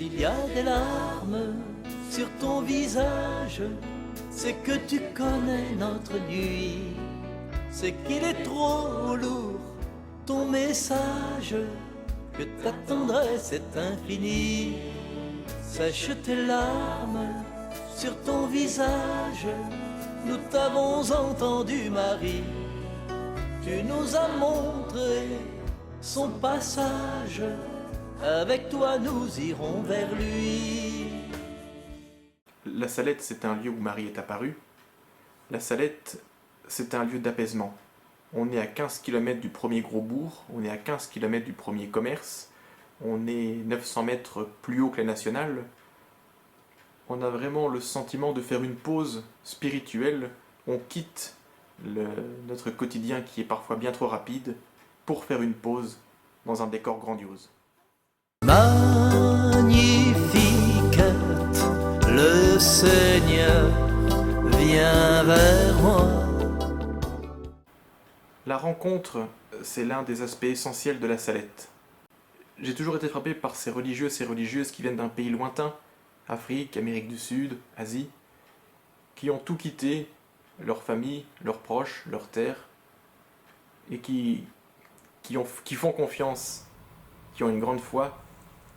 S'il y a des larmes sur ton visage, c'est que tu connais notre nuit. C'est qu'il est trop lourd, ton message, que ta tendresse est infinie. Sèche tes larmes sur ton visage, nous t'avons entendu, Marie. Tu nous as montré son passage, avec toi nous irons vers lui. La Salette, c'est un lieu où Marie est apparue. La Salette, c'est un lieu d'apaisement. On est à 15 km du premier gros bourg, on est à 15 km du premier commerce, on est 900 mètres plus haut que la nationale. On a vraiment le sentiment de faire une pause spirituelle. On quitte notre quotidien qui est parfois bien trop rapide pour faire une pause dans un décor grandiose. Magnifique, le Seigneur vient vers moi. La rencontre, c'est l'un des aspects essentiels de la Salette. J'ai toujours été frappé par ces religieuses qui viennent d'un pays lointain, Afrique, Amérique du Sud, Asie, qui ont tout quitté, leur famille, leurs proches, leur terre, et qui font confiance, qui ont une grande foi,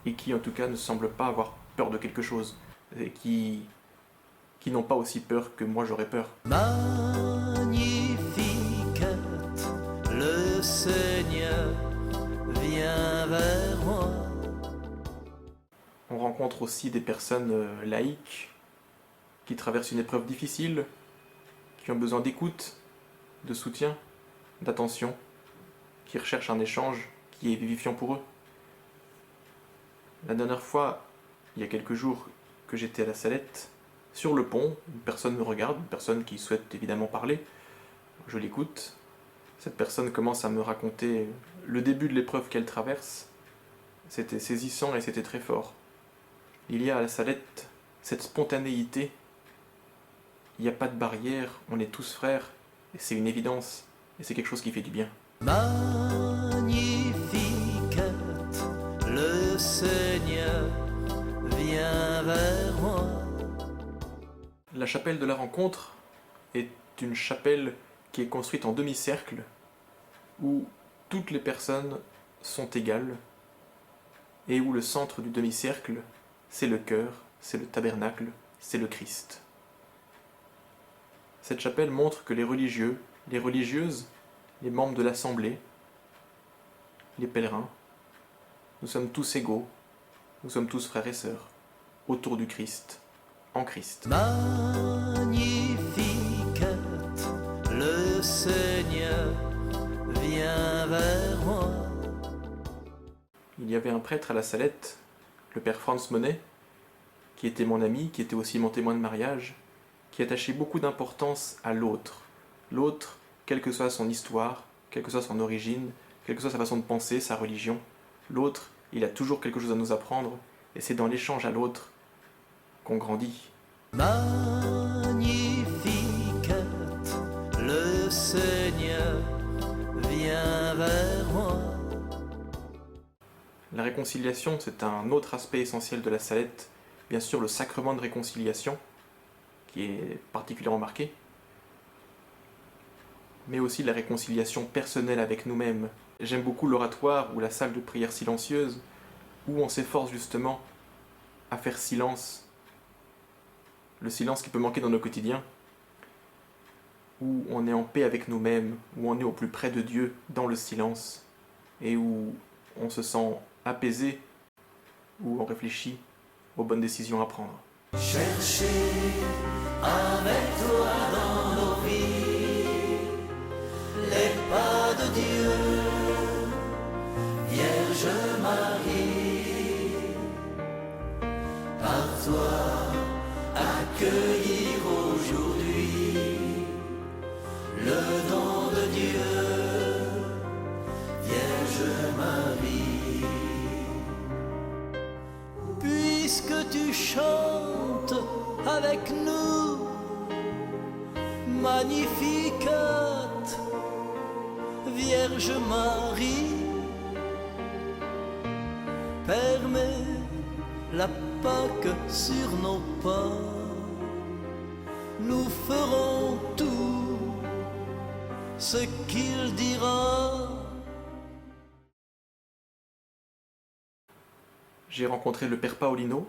et qui en tout cas ne semblent pas avoir peur de quelque chose, et qui n'ont pas aussi peur que moi j'aurais peur. Magnifique, le Seigneur vient vers moi. On rencontre aussi des personnes laïques, qui traversent une épreuve difficile, qui ont besoin d'écoute, de soutien, d'attention, qui recherchent un échange qui est vivifiant pour eux. La dernière fois, il y a quelques jours, que j'étais à la Salette, sur le pont, une personne me regarde, une personne qui souhaite évidemment parler. Je l'écoute. Cette personne commence à me raconter le début de l'épreuve qu'elle traverse. C'était saisissant et c'était très fort. Il y a à la Salette cette spontanéité. Il n'y a pas de barrière, on est tous frères, et c'est une évidence, et c'est quelque chose qui fait du bien. Magnifique, le Seigneur vient vers moi. La chapelle de la rencontre est une chapelle qui est construite en demi-cercle, où toutes les personnes sont égales, et où le centre du demi-cercle, c'est le cœur, c'est le tabernacle, c'est le Christ. Cette chapelle montre que les religieux, les religieuses, les membres de l'assemblée, les pèlerins, nous sommes tous égaux, nous sommes tous frères et sœurs, autour du Christ, en Christ. Magnifique, le Seigneur vient vers moi. Il y avait un prêtre à la Salette, le père Franz Monet, qui était mon ami, qui était aussi mon témoin de mariage, qui attachait beaucoup d'importance à l'autre. L'autre, quelle que soit son histoire, quelle que soit son origine, quelle que soit sa façon de penser, sa religion, l'autre, il a toujours quelque chose à nous apprendre, et c'est dans l'échange à l'autre qu'on grandit. Magnifique, le Seigneur vient vers moi. La réconciliation, c'est un autre aspect essentiel de la Salette, bien sûr le sacrement de réconciliation, qui est particulièrement marqué, mais aussi la réconciliation personnelle avec nous-mêmes. J'aime beaucoup l'oratoire ou la salle de prière silencieuse, où on s'efforce justement à faire silence, le silence qui peut manquer dans nos quotidiens, où on est en paix avec nous-mêmes, où on est au plus près de Dieu dans le silence, et où on se sent apaisé, où on réfléchit aux bonnes décisions à prendre. Chercher avec toi dans nos vies les pas de Dieu, Vierge Marie, par toi accueillir aujourd'hui le don de Dieu, Vierge Marie. Puisque tu chantes avec nous, Magnificat, Vierge Marie, permets la Pâque sur nos pas. Nous ferons tout ce qu'il dira. J'ai rencontré le père Paolino,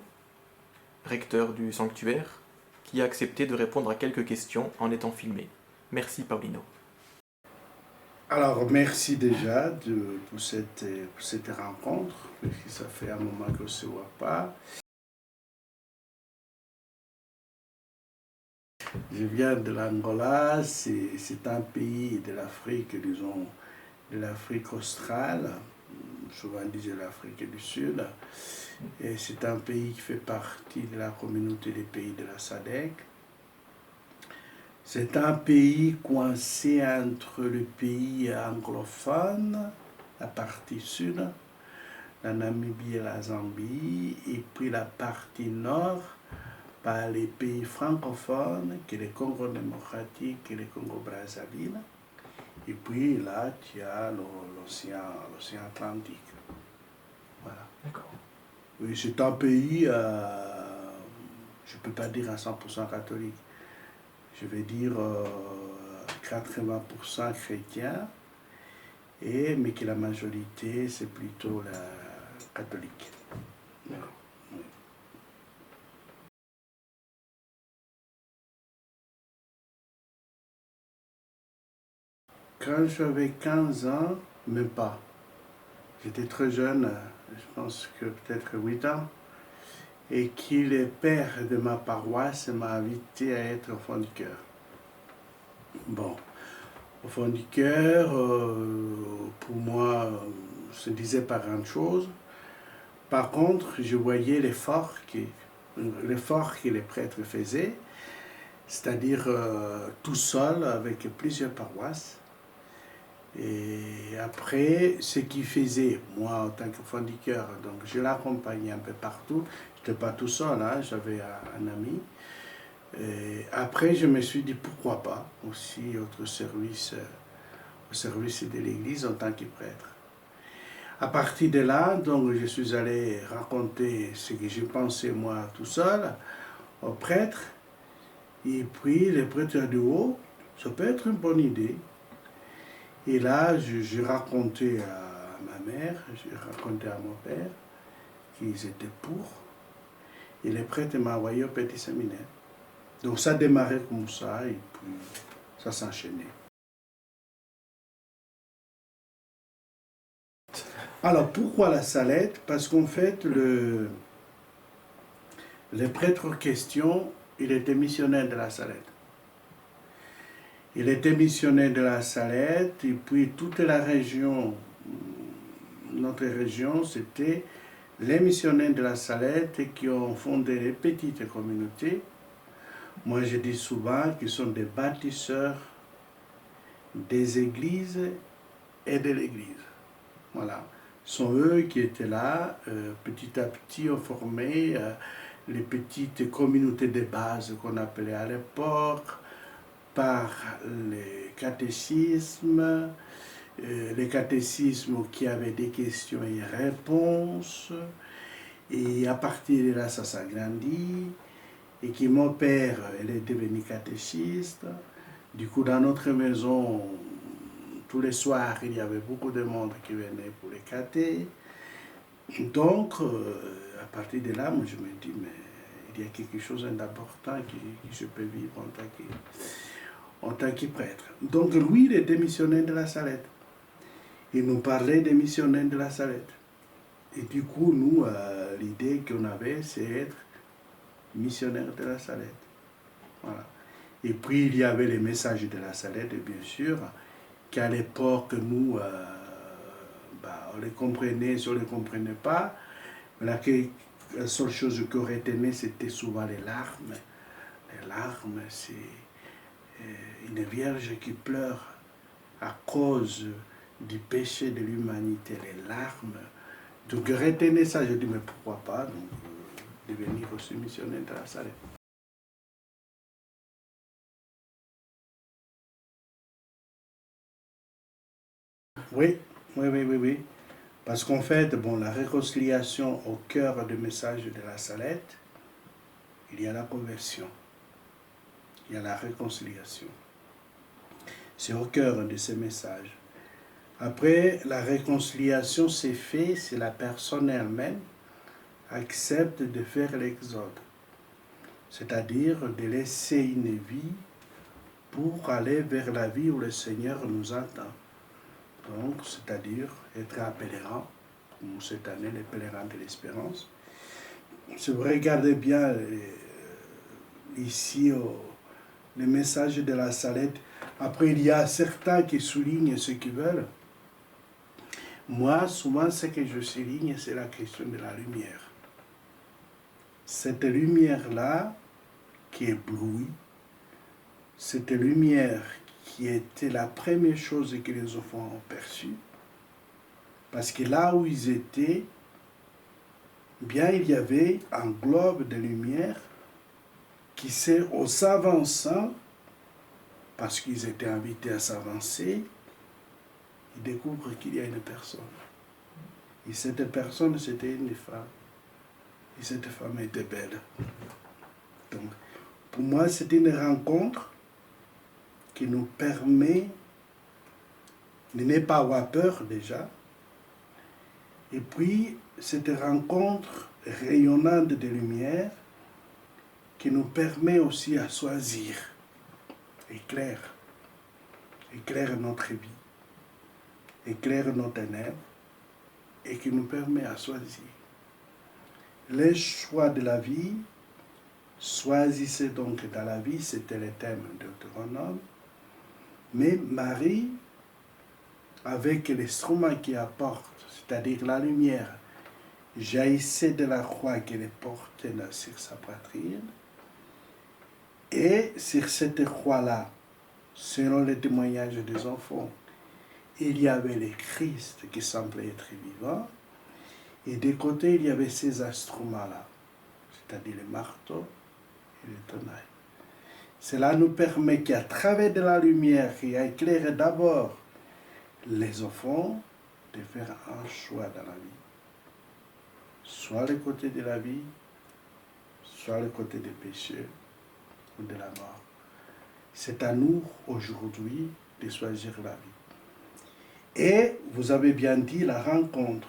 recteur du sanctuaire, qui a accepté de répondre à quelques questions en étant filmé. Merci Paolino. Alors, merci déjà pour cette rencontre, parce que ça fait un moment qu'on ne se voit pas. Je viens de l'Angola, c'est un pays de l'Afrique, disons, de l'Afrique australe, souvent on disait l'Afrique du Sud, et c'est un pays qui fait partie de la communauté des pays de la SADC. C'est un pays coincé entre le pays anglophone, la partie sud, la Namibie et la Zambie, et puis la partie nord, par les pays francophones, qui est le Congo démocratique et le Congo Brazzaville. Et puis là, tu as l'océan Atlantique. Voilà. D'accord. Oui, c'est un pays, je ne peux pas dire à 100% catholique. Je vais dire 80% chrétien, mais que la majorité, c'est plutôt la catholique. D'accord. Oui. Quand j'avais 15 ans, même pas. J'étais très jeune, je pense que peut-être 8 ans, et qui le père de ma paroisse m'a invité à être enfant du cœur. Bon, enfant du cœur, pour moi, je ne disais pas grand-chose. Par contre, je voyais l'effort que les prêtres faisaient, c'est-à-dire tout seul avec plusieurs paroisses. Et après, ce qu'il faisait, moi en tant qu'enfant du cœur, donc je l'accompagnais un peu partout. Je n'étais pas tout seul, hein, j'avais un ami. Et après, je me suis dit pourquoi pas aussi au service de l'Église en tant que prêtre. À partir de là, donc, je suis allé raconter ce que je pensais moi tout seul au prêtre. Et puis, le prêtre a dit, oh, ça peut être une bonne idée. Et là, j'ai raconté à ma mère, j'ai raconté à mon père qu'ils étaient pour. Et le prêtre m'a envoyé au petit séminaire. Donc ça démarrait comme ça et puis ça s'enchaînait. Alors pourquoi la Salette? Parce qu'en fait, le prêtre en question, il était missionnaire de la Salette. Il était missionnaire de la Salette et puis toute la région, notre région, c'était les missionnaires de la Salette qui ont fondé les petites communautés. Moi, je dis souvent qu'ils sont des bâtisseurs des églises et de l'église. Voilà. Ce sont eux qui étaient là, petit à petit, ont formé les petites communautés de base qu'on appelait à l'époque, par les catéchismes qui avaient des questions et réponses. Et à partir de là, ça s'agrandit. Et qui mon père, elle est devenue catéchiste. Du coup, dans notre maison, tous les soirs, il y avait beaucoup de monde qui venait pour les catés. Donc, à partir de là, moi, je me dis, mais il y a quelque chose d'important que je peux vivre en tant que prêtre. Donc, lui, il était missionnaire de la Salette. Il nous parlait des missionnaires de la Salette. Et du coup, nous, l'idée qu'on avait, c'est être missionnaire de la Salette. Voilà. Et puis, il y avait les messages de la Salette, bien sûr, qu'à l'époque, nous, on les comprenait, si on ne les comprenait pas. La seule chose qu'on retenait, c'était souvent les larmes. Les larmes, c'est une vierge qui pleure à cause du péché de l'humanité, les larmes. Donc, retenez ça, je dis, mais pourquoi pas donc, devenir aussi missionnaire de la Salette. Oui. Parce qu'en fait, bon, la réconciliation au cœur du message de la Salette, il y a la conversion, il y a la réconciliation. C'est au cœur de ce message. Après, la réconciliation s'est faite si la personne elle-même accepte de faire l'exode, c'est-à-dire de laisser une vie pour aller vers la vie où le Seigneur nous attend. Donc, c'est-à-dire être un pèlerin, comme cette année, les pèlerins de l'espérance. Si vous regardez bien ici le message de la Salette, après il y a certains qui soulignent ce qu'ils veulent. Moi, souvent, ce que je souligne, c'est la question de la lumière. Cette lumière-là qui éblouit, cette lumière qui était la première chose que les enfants ont perçue, parce que là où ils étaient, bien il y avait un globe de lumière qui s'est, en s'avançant, parce qu'ils étaient invités à s'avancer, ils découvrent qu'il y a une personne. Et cette personne, c'était une femme. Et cette femme était belle. Donc, pour moi, c'est une rencontre qui nous permet de ne pas avoir peur déjà. Et puis, cette rencontre rayonnante de lumière qui nous permet aussi à choisir. Éclaire notre vie, éclaire nos ténèbres et qui nous permet à choisir. Les choix de la vie, choisissez donc dans la vie, c'était le thème de Deutéronome. Mais Marie, avec l'instrument qui apporte, c'est-à-dire la lumière, jaillissait de la croix qu'elle portait sur sa poitrine. Et sur cette croix-là, selon le témoignage des enfants, il y avait le Christ qui semblait être vivant. Et des côtés, il y avait ces instruments-là, c'est-à-dire le marteau et le tenaille. Cela nous permet qu'à travers de la lumière qui a éclairé d'abord les enfants, de faire un choix dans la vie. Soit le côté de la vie, soit le côté des péchés ou de la mort. C'est à nous aujourd'hui de choisir la vie. Et vous avez bien dit la rencontre.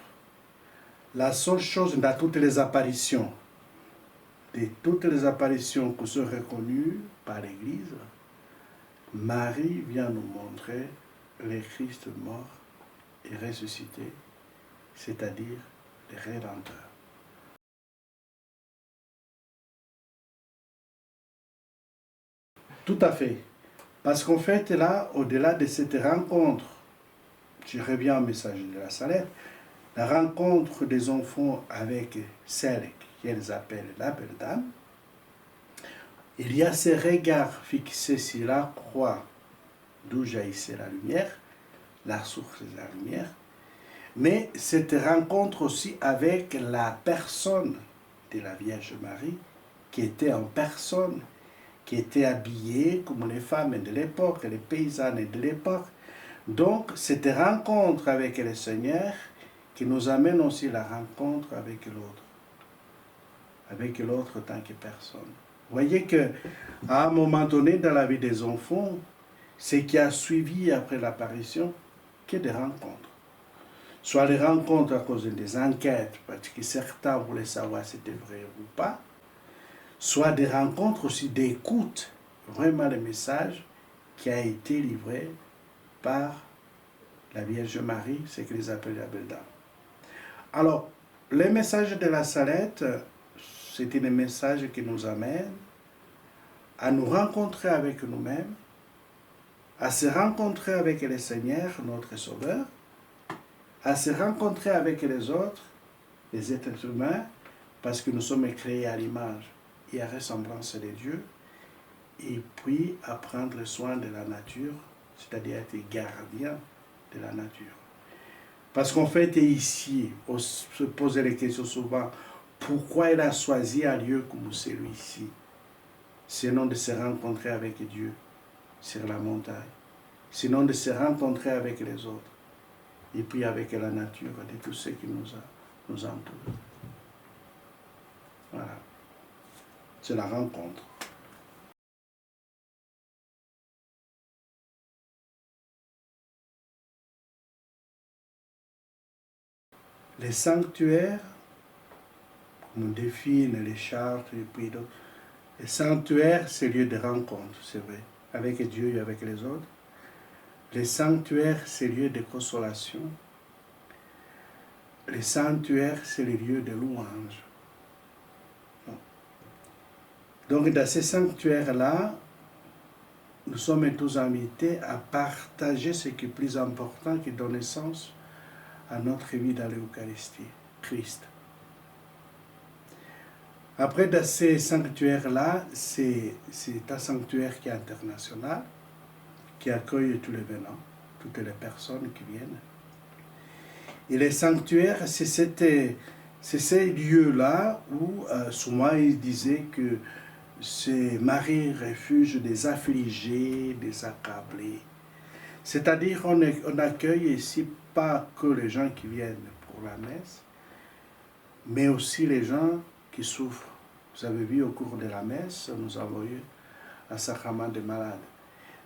La seule chose dans toutes les apparitions, de toutes les apparitions qui sont reconnues par l'Église, Marie vient nous montrer le Christ mort et ressuscité, c'est-à-dire le Rédempteur. Tout à fait. Parce qu'en fait, là, au-delà de cette rencontre, je reviens au message de la Salette, la rencontre des enfants avec celle qu'elles appellent la belle dame, il y a ces regards fixés sur la croix d'où jaillissait la lumière, la source de la lumière, mais cette rencontre aussi avec la personne de la Vierge Marie, qui était en personne, qui était habillée comme les femmes de l'époque, les paysannes de l'époque. Donc, cette rencontre avec le Seigneur qui nous amène aussi la rencontre avec l'autre en tant que personne. Vous voyez qu'à un moment donné dans la vie des enfants, ce qui a suivi après l'apparition, que des rencontres. Soit les rencontres à cause des enquêtes, parce que certains voulaient savoir si c'était vrai ou pas, soit des rencontres aussi d'écoute, vraiment le message qui a été livré par la Vierge Marie, ce qu'ils appellent la Belle Dame. Alors, le message de la Salette, c'est un message qui nous amène à nous rencontrer avec nous-mêmes, à se rencontrer avec le Seigneur, notre Sauveur, à se rencontrer avec les autres, les êtres humains, parce que nous sommes créés à l'image et à ressemblance de Dieu, et puis à prendre soin de la nature, c'est-à-dire être gardien de la nature. Parce qu'en fait, ici, on se pose les questions souvent, pourquoi il a choisi un lieu comme celui-ci, sinon de se rencontrer avec Dieu sur la montagne, sinon de se rencontrer avec les autres. et puis avec la nature de tout ce qui nous entoure. Voilà. C'est la rencontre. Les sanctuaires, comme on définit les chartes et puis d'autres, les sanctuaires, c'est lieu de rencontre, c'est vrai, avec Dieu et avec les autres. Les sanctuaires, c'est lieu de consolation. Les sanctuaires, c'est le lieu de louange. Donc, dans ces sanctuaires-là, nous sommes tous invités à partager ce qui est plus important, qui donne sens à notre vie dans l'Eucharistie, Christ. Après, dans ces sanctuaires-là, c'est un sanctuaire qui est international, qui accueille tous les venants, toutes les personnes qui viennent. Et les sanctuaires, c'est ces lieux-là où souvent ils disaient que c'est Marie refuge des affligés, des accablés. C'est-à-dire on accueille ici pas que les gens qui viennent pour la messe, mais aussi les gens qui souffrent. Vous avez vu au cours de la messe, nous avons eu un sacrement de malades.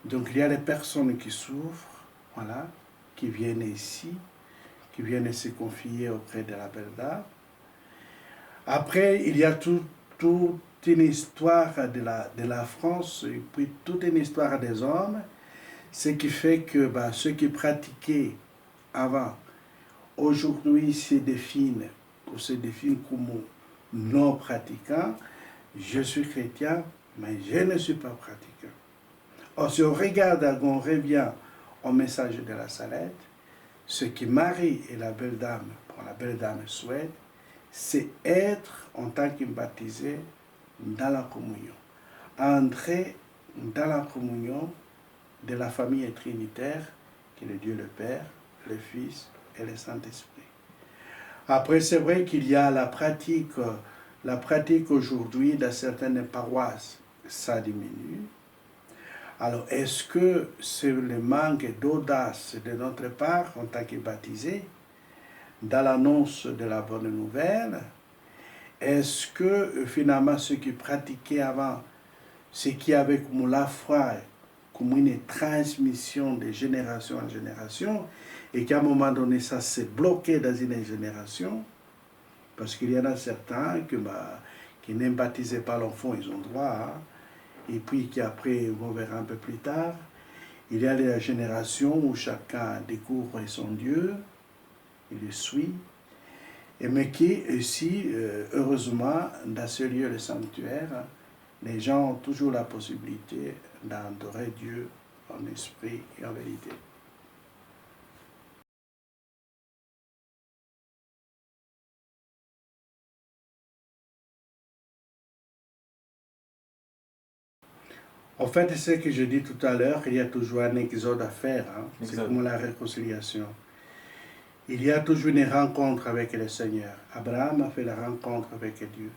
Donc il y a les personnes qui souffrent, voilà, qui viennent ici, qui viennent se confier auprès de la belle dame. Après, il y a toute une histoire de la France, et puis toute une histoire des hommes, ce qui fait que ceux qui pratiquaient avant, aujourd'hui se définissent comme non pratiquants. Je suis chrétien, mais je ne suis pas pratiquant. Or, si on regarde, on revient au message de la Salette, ce que Marie et la belle dame, pour la belle dame souhaitent, c'est être en tant que baptisé dans la communion. Entrer dans la communion de la famille trinitaire, qui est le Dieu le Père, le Fils et le Saint-Esprit. Après, c'est vrai qu'il y a la pratique aujourd'hui dans certaines paroisses, ça diminue. Alors, est-ce que c'est le manque d'audace de notre part en tant que baptisés dans l'annonce de la bonne nouvelle? Est-ce que finalement ceux qui pratiquaient avant, ceux qui avaient comme la foi, comme une transmission de génération en génération, et qu'à un moment donné ça s'est bloqué dans une génération, parce qu'il y en a certains qui ne baptisaient pas l'enfant, ils ont droit, hein, et puis qui après, on verra un peu plus tard, il y a la génération où chacun découvre son Dieu, il le suit, mais qui aussi, heureusement, dans ce lieu, le sanctuaire, les gens ont toujours la possibilité d'adorer Dieu en esprit et en vérité. En fait, ce que je dis tout à l'heure, il y a toujours un exode à faire, hein. C'est comme la réconciliation. Il y a toujours une rencontre avec le Seigneur. Abraham a fait la rencontre avec Dieu.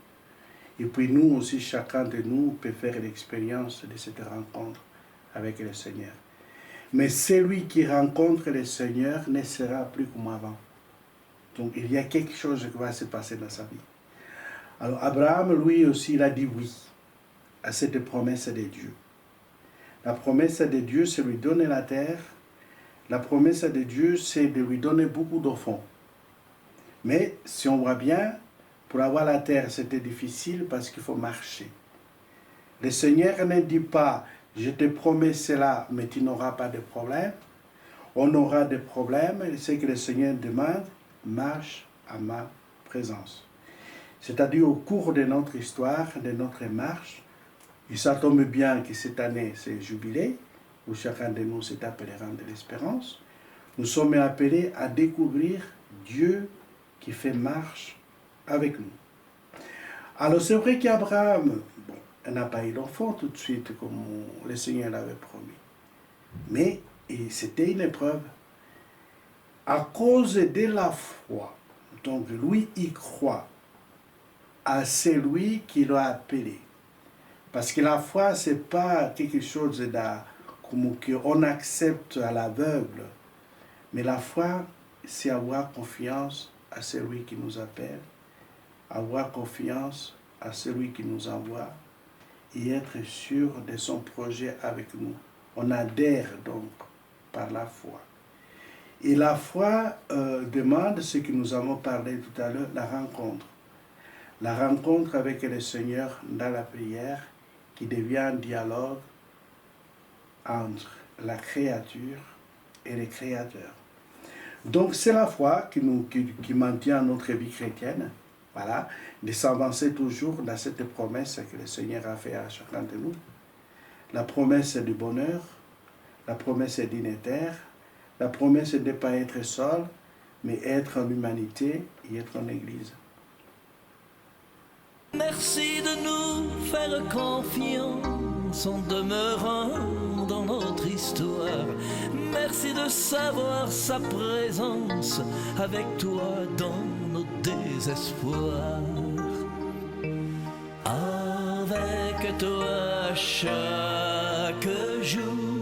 Et puis nous aussi, chacun de nous peut faire l'expérience de cette rencontre avec le Seigneur. Mais celui qui rencontre le Seigneur ne sera plus comme avant. Donc il y a quelque chose qui va se passer dans sa vie. Alors Abraham, lui aussi, il a dit oui à cette promesse de Dieu. La promesse de Dieu, c'est de lui donner la terre. La promesse de Dieu, c'est de lui donner beaucoup d'enfants. Mais si on voit bien, pour avoir la terre, c'était difficile parce qu'il faut marcher. Le Seigneur ne dit pas, je te promets cela, mais tu n'auras pas de problème. On aura des problèmes. Et ce que le Seigneur demande, marche à ma présence. C'est-à-dire au cours de notre histoire, de notre marche, et ça tombe bien que cette année, c'est jubilé, où chacun de nous s'est appelé rang de l'espérance. Nous sommes appelés à découvrir Dieu qui fait marche avec nous. Alors c'est vrai qu'Abraham, n'a pas eu d'enfant tout de suite, comme le Seigneur l'avait promis. Mais c'était une épreuve. À cause de la foi, donc lui, il croit à celui qui l'a appelé. Parce que la foi, ce n'est pas quelque chose qu'on accepte à l'aveugle. Mais la foi, c'est avoir confiance à celui qui nous appelle, avoir confiance à celui qui nous envoie et être sûr de son projet avec nous. On adhère donc par la foi. Et la foi demande ce que nous avons parlé tout à l'heure, la rencontre. La rencontre avec le Seigneur dans la prière qui devient un dialogue entre la créature et le Créateur. Donc c'est la foi qui maintient notre vie chrétienne, voilà, de s'avancer toujours dans cette promesse que le Seigneur a faite à chacun de nous. La promesse du bonheur, la promesse d'une terre, la promesse de ne pas être seul, mais être en humanité et être en Église. Merci de nous faire confiance en demeurant dans notre histoire. Merci de savoir sa présence avec toi dans nos désespoirs. Avec toi chaque jour.